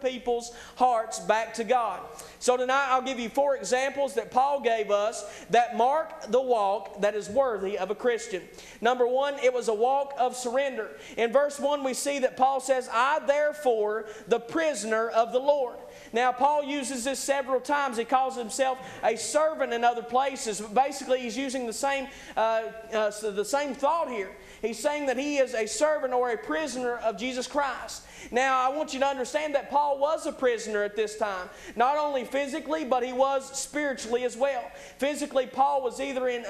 people's hearts back to God. So tonight I'll give you 4 examples that Paul gave us that mark the walk that is worthy of a Christian. Number 1, it was a walk of surrender. In verse 1 we see that Paul says, I therefore, the prisoner of the Lord. Now Paul uses this several times. He calls himself a servant in other places. Basically he's using the same thought here. He's saying that he is a servant or a prisoner of Jesus Christ. Now, I want you to understand that Paul was a prisoner at this time. Not only physically, but he was spiritually as well. Physically, Paul was either in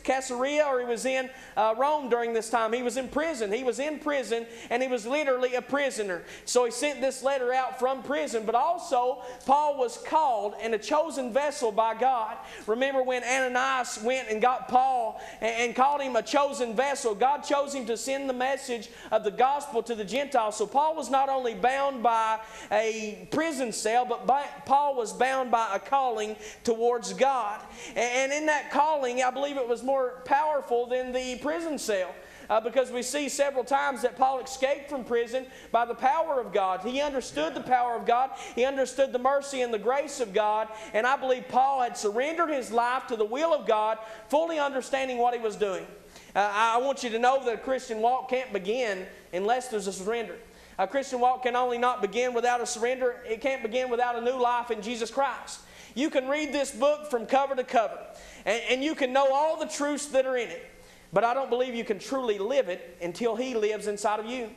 Caesarea or he was in Rome during this time. He was in prison. He was in prison, and he was literally a prisoner. So he sent this letter out from prison. But also, Paul was called and a chosen vessel by God. Remember when Ananias went and got Paul and called him a chosen vessel? God chose him to send the message of the gospel to the Gentiles. So Paul was not only bound by a prison cell, but Paul was bound by a calling towards God. And in that calling, I believe it was more powerful than the prison cell. Because we see several times that Paul escaped from prison by the power of God. He understood the power of God. He understood the mercy and the grace of God. And I believe Paul had surrendered his life to the will of God, fully understanding what he was doing. I want you to know that a Christian walk can't begin unless there's a surrender. A Christian walk can only not begin without a surrender. It can't begin without a new life in Jesus Christ. You can read this book from cover to cover, and you can know all the truths that are in it. But I don't believe you can truly live it until He lives inside of you.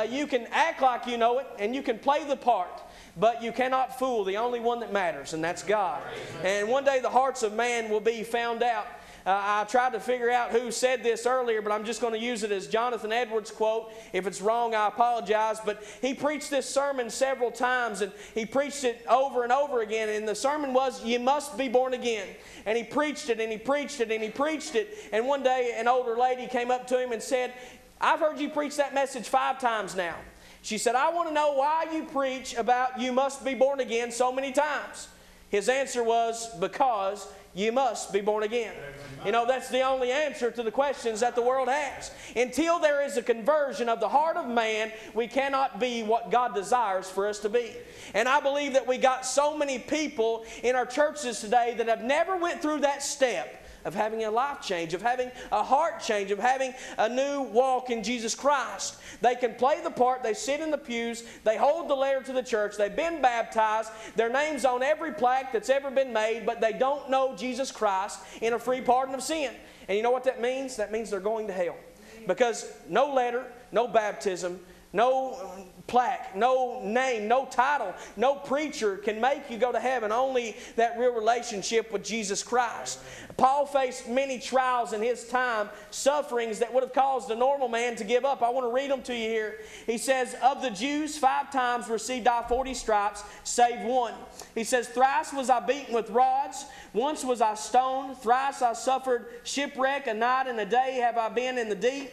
You can act like you know it, and you can play the part, but you cannot fool the only one that matters, and that's God. And one day the hearts of man will be found out. I tried to figure out who said this earlier, but I'm just going to use it as Jonathan Edwards' quote. If it's wrong, I apologize. But he preached this sermon several times, and he preached it over and over again. And the sermon was, you must be born again. And he preached it, and he preached it, and he preached it. And one day an older lady came up to him and said, I've heard you preach that message 5 times now. She said, I want to know why you preach about you must be born again so many times. His answer was, because you must be born again. You know, that's the only answer to the questions that the world has. Until there is a conversion of the heart of man, we cannot be what God desires for us to be. And I believe that we got so many people in our churches today that have never went through that step of having a life change, of having a heart change, of having a new walk in Jesus Christ. They can play the part, they sit in the pews, they hold the letter to the church, they've been baptized, their name's on every plaque that's ever been made, but they don't know Jesus Christ in a free pardon of sin. And you know what that means? That means they're going to hell. Because no letter, no baptism, no plaque, no name, no title, no preacher can make you go to heaven. Only that real relationship with Jesus Christ. Paul faced many trials in his time, sufferings that would have caused a normal man to give up. I want to read them to you here. He says, of the Jews 5 times received I 40 stripes, save 1. He says, thrice was I beaten with rods, once was I stoned, thrice I suffered shipwreck, a night and a day have I been in the deep.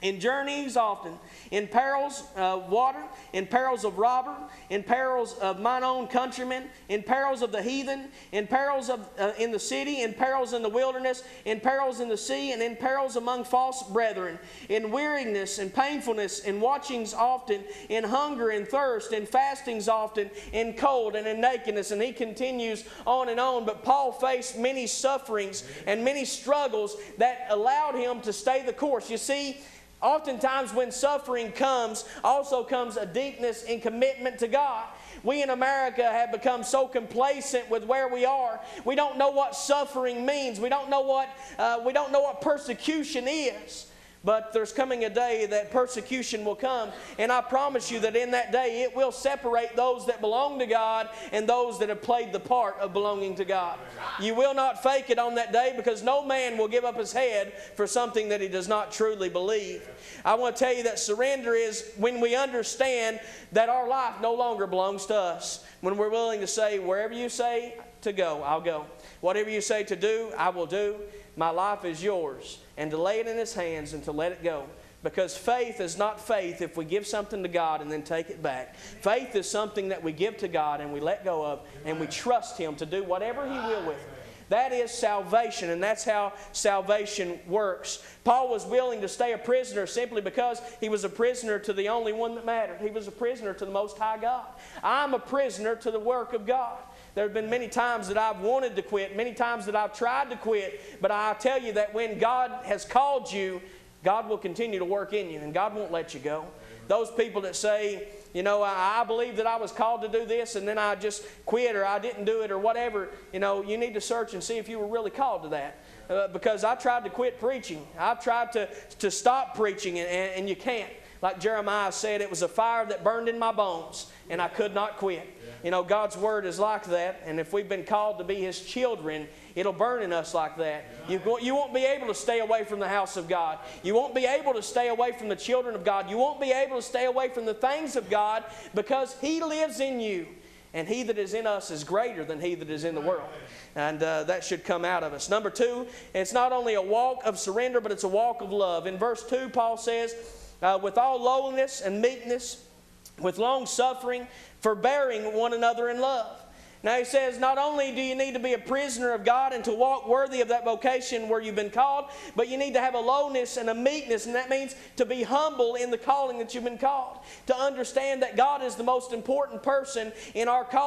In journeys often, in perils of water, in perils of robber, in perils of mine own countrymen, in perils of the heathen, in perils of in the city, in perils in the wilderness, in perils in the sea, and in perils among false brethren, in weariness and painfulness, in watchings often, in hunger and thirst, in fastings often, in cold and in nakedness. And he continues on and on. But Paul faced many sufferings and many struggles that allowed him to stay the course. You see, oftentimes when suffering comes, also comes a deepness in commitment to God. We in America have become so complacent with where we are. We don't know what suffering means. We don't know what persecution is. But there's coming a day that persecution will come. And I promise you that in that day it will separate those that belong to God and those that have played the part of belonging to God. You will not fake it on that day, because no man will give up his head for something that he does not truly believe. I want to tell you that surrender is when we understand that our life no longer belongs to us. When we're willing to say, wherever you say to go, I'll go. Whatever you say to do, I will do. My life is yours. And to lay it in His hands and to let it go. Because faith is not faith if we give something to God and then take it back. Faith is something that we give to God and we let go of, and we trust Him to do whatever He will with it. That is salvation, and that's how salvation works. Paul was willing to stay a prisoner simply because he was a prisoner to the only one that mattered. He was a prisoner to the Most High God. I'm a prisoner to the work of God. There have been many times that I've wanted to quit, many times that I've tried to quit, but I tell you that when God has called you, God will continue to work in you, and God won't let you go. Those people that say, you know, I believe that I was called to do this and then I just quit, or I didn't do it, or whatever, you know, you need to search and see if you were really called to that. Because I tried to quit preaching. I've tried to stop preaching, and you can't. Like Jeremiah said, it was a fire that burned in my bones, and I could not quit. You know, God's Word is like that, and if we've been called to be His children, it'll burn in us like that. You won't be able to stay away from the house of God. You won't be able to stay away from the children of God. You won't be able to stay away from the things of God, because He lives in you. And He that is in us is greater than he that is in the world. And that should come out of us. Number 2, it's not only a walk of surrender, but it's a walk of love. In verse 2, Paul says, with all lowliness and meekness, with long suffering, forbearing one another in love. Now he says, not only do you need to be a prisoner of God and to walk worthy of that vocation where you've been called, but you need to have a lowness and a meekness, and that means to be humble in the calling that you've been called. To understand that God is the most important person in our calling.